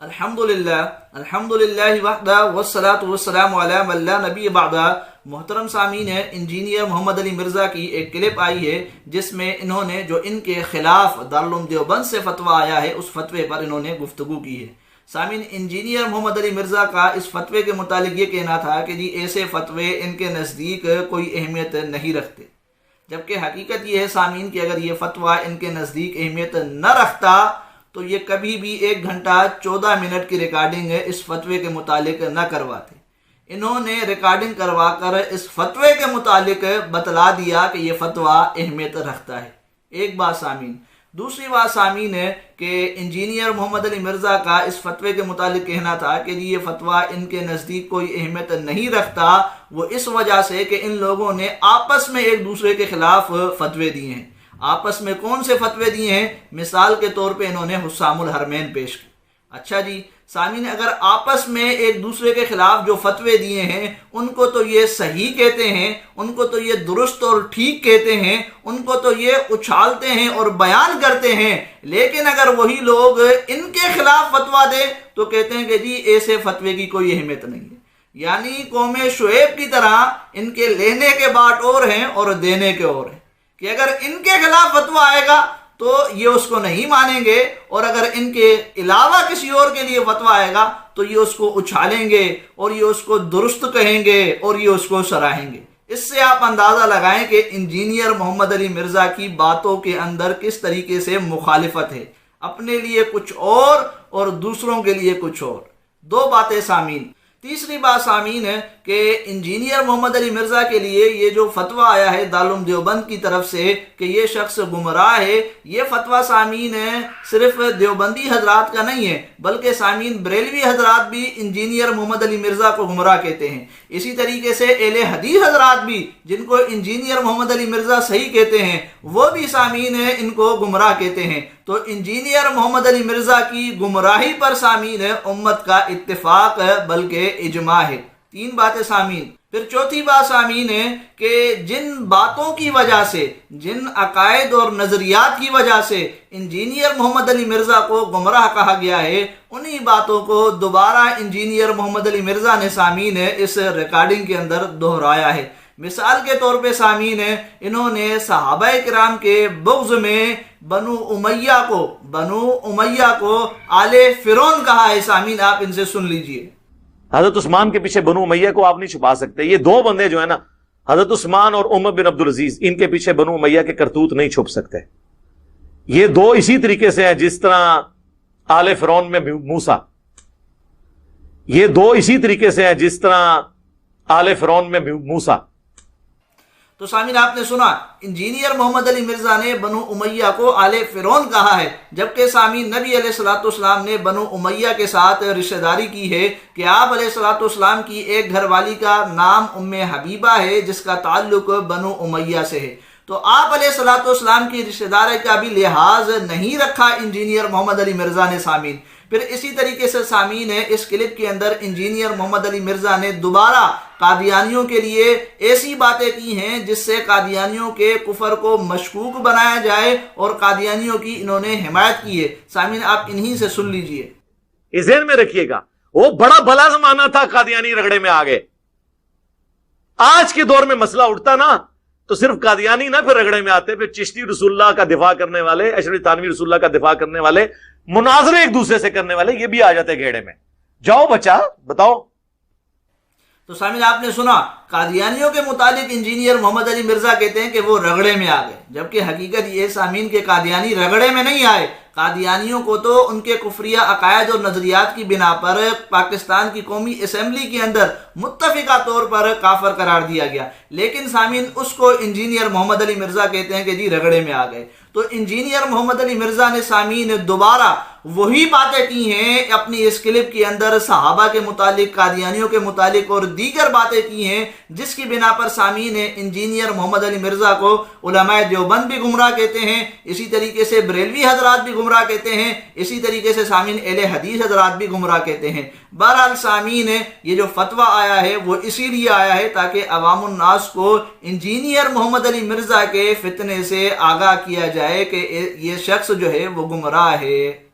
الحمدللہ وحدہ والصلاۃ والسلام علی من لا نبی بعدہ۔ محترم سامعین، انجینئر محمد علی مرزا کی ایک کلپ آئی ہے جس میں انہوں نے جو ان کے خلاف دارالعلوم دیوبند سے فتویٰ آیا ہے اس فتوے پر انہوں نے گفتگو کی ہے۔ سامعین، انجینئر محمد علی مرزا کا اس فتوے کے متعلق یہ کہنا تھا کہ جی ایسے فتوے ان کے نزدیک کوئی اہمیت نہیں رکھتے، جبکہ حقیقت یہ ہے سامعین کہ اگر یہ فتویٰ ان کے نزدیک اہمیت نہ رکھتا تو یہ کبھی بھی 1 گھنٹہ 14 منٹ کی ریکارڈنگ اس فتوے کے متعلق نہ کرواتے۔ انہوں نے ریکارڈنگ کروا کر اس فتوے کے متعلق بتلا دیا کہ یہ فتویٰ اہمیت رکھتا ہے۔ ایک بات سامعین۔ دوسری بات سامعین ہے کہ انجینئر محمد علی مرزا کا اس فتوے کے متعلق کہنا تھا کہ یہ فتویٰ ان کے نزدیک کوئی اہمیت نہیں رکھتا، وہ اس وجہ سے کہ ان لوگوں نے آپس میں ایک دوسرے کے خلاف فتوے دیے ہیں۔ آپس میں کون سے فتوے دیے ہیں؟ مثال کے طور پہ انہوں نے حسام الحرمین پیش کی۔ اچھا جی سامعین، اگر آپس میں ایک دوسرے کے خلاف جو فتوے دیے ہیں ان کو تو یہ صحیح کہتے ہیں، ان کو تو یہ درست اور ٹھیک کہتے ہیں، ان کو تو یہ اچھالتے ہیں اور بیان کرتے ہیں، لیکن اگر وہی لوگ ان کے خلاف فتویٰ دے تو کہتے ہیں کہ جی ایسے فتوے کی کوئی اہمیت نہیں ہے۔ یعنی قوم شعیب کی طرح ان کے لینے کے بات اور ہیں اور دینے کے اور ہیں، کہ اگر ان کے خلاف فتویٰ آئے گا تو یہ اس کو نہیں مانیں گے، اور اگر ان کے علاوہ کسی اور کے لیے فتویٰ آئے گا تو یہ اس کو اچھالیں گے اور یہ اس کو درست کہیں گے اور یہ اس کو سراہیں گے۔ اس سے آپ اندازہ لگائیں کہ انجینئر محمد علی مرزا کی باتوں کے اندر کس طریقے سے مخالفت ہے، اپنے لیے کچھ اور دوسروں کے لیے کچھ اور۔ دو باتیں سامعین۔ تیسری بات سامعین ہے کہ انجینئر محمد علی مرزا کے لیے یہ جو فتویٰ آیا ہے دارالعلوم دیوبند کی طرف سے کہ یہ شخص گمراہ ہے، یہ فتویٰ سامعین ہے صرف دیوبندی حضرات کا نہیں ہے، بلکہ سامعین بریلوی حضرات بھی انجینئر محمد علی مرزا کو گمراہ کہتے ہیں۔ اسی طریقے سے اہل حدیث حضرات بھی جن کو انجینئر محمد علی مرزا صحیح کہتے ہیں وہ بھی سامعین ہے ان کو گمراہ کہتے ہیں۔ تو انجینئر محمد علی مرزا کی گمراہی پر سامعین ہے امت کا اتفاق بلکہ اجماع ہے۔ 3 باتیں سامعین۔ پھر چوتھی بات سامعین ہے کہ جن باتوں کی وجہ سے، جن عقائد اور نظریات کی وجہ سے انجینئر محمد علی مرزا کو گمراہ کہا گیا ہے، انہی باتوں کو دوبارہ انجینئر محمد علی مرزا نے سامعین ہے اس ریکارڈنگ کے اندر دہرایا ہے۔ مثال کے طور پہ سامعین ہے انہوں نے صحابہ کرام کے بغض میں بنو امیہ کو آل فرعون کہا ہے۔ سامعین آپ ان سے سن لیجئے۔ حضرت عثمان کے پیچھے بنو امیہ کو آپ نہیں چھپا سکتے۔ یہ 2 بندے جو ہیں نا، حضرت عثمان اور عمر بن عبدالعزیز، ان کے پیچھے بنو امیہ کے کرتوت نہیں چھپ سکتے۔ یہ 2 اسی طریقے سے ہیں جس طرح آل فرعون میں موسیٰ، یہ 2 اسی طریقے سے ہیں جس طرح آل فرعون میں موسیٰ۔ تو سامعین آپ نے سنا انجینئر محمد علی مرزا نے بنو امیہ کو آل فرعون کہا ہے، جبکہ سامعین نبی علیہ الصلوۃ والسلام نے بنو امیہ کے ساتھ رشتہ داری کی ہے کہ آپ علیہ الصلوۃ والسلام کی ایک گھر والی کا نام ام حبیبہ ہے جس کا تعلق بنو امیہ سے ہے۔ تو آپ علیہ الصلوۃ والسلام کی رشتہ داری کا بھی لحاظ نہیں رکھا انجینئر محمد علی مرزا نے سامعین۔ پھر اسی طریقے سے سامعین ہے اس کلپ کے اندر انجینئر محمد علی مرزا نے دوبارہ قادیانیوں کے لیے ایسی باتیں کی ہیں جس سے قادیانیوں کے کفر کو مشکوک بنایا جائے اور قادیانیوں کی انہوں نے حمایت کی ہے۔ سامعین آپ انہی سے سن لیجئے۔ اس ذہن میں رکھیے گا وہ بڑا بھلا زمانہ تھا، قادیانی رگڑے میں آ گئے۔ آج کے دور میں مسئلہ اٹھتا نا تو صرف قادیانی نہ پھر رگڑے میں آتے، پھر چشتی رسول اللہ کا دفاع کرنے والے، اشرف تھانوی رسول اللہ کا دفاع کرنے والے، مناظرے ایک دوسرے سے کرنے والے، یہ بھی آ جاتے گھیڑے میں۔ جاؤ بچہ بتاؤ۔ تو سامعین آپ نے سنا قادیانیوں کے متعلق انجینئر محمد علی مرزا کہتے ہیں کہ وہ رگڑے میں آ گئے، جبکہ حقیقت یہ سامعین کے قادیانی رگڑے میں نہیں آئے۔ قادیانیوں کو تو ان کے کفریہ عقائد اور نظریات کی بنا پر پاکستان کی قومی اسمبلی کے اندر متفقہ طور پر کافر قرار دیا گیا، لیکن سامعین اس کو انجینئر محمد علی مرزا کہتے ہیں کہ جی رگڑے میں آ گئے۔ تو انجینئر محمد علی مرزا نے سامعین دوبارہ وہی باتیں کی ہیں اپنی اس کلپ کے اندر، صحابہ کے متعلق، قادیانیوں کے متعلق اور دیگر باتیں کی ہیں جس کی بنا پر سامعین انجینئر محمد علی مرزا کو علماء دیوبند بھی گمراہ کہتے ہیں، اسی طریقے سے بریلوی حضرات بھی گمراہ کہتے ہیں، اسی طریقے سے سامعین اہل حدیث حضرات بھی گمراہ کہتے ہیں۔ بہرحال سامعین یہ جو فتویٰ آیا ہے وہ اسی لیے آیا ہے تاکہ عوام الناس کو انجینئر محمد علی مرزا کے فتنے سے آگاہ کیا جائے کہ یہ شخص جو ہے وہ گمراہ ہے۔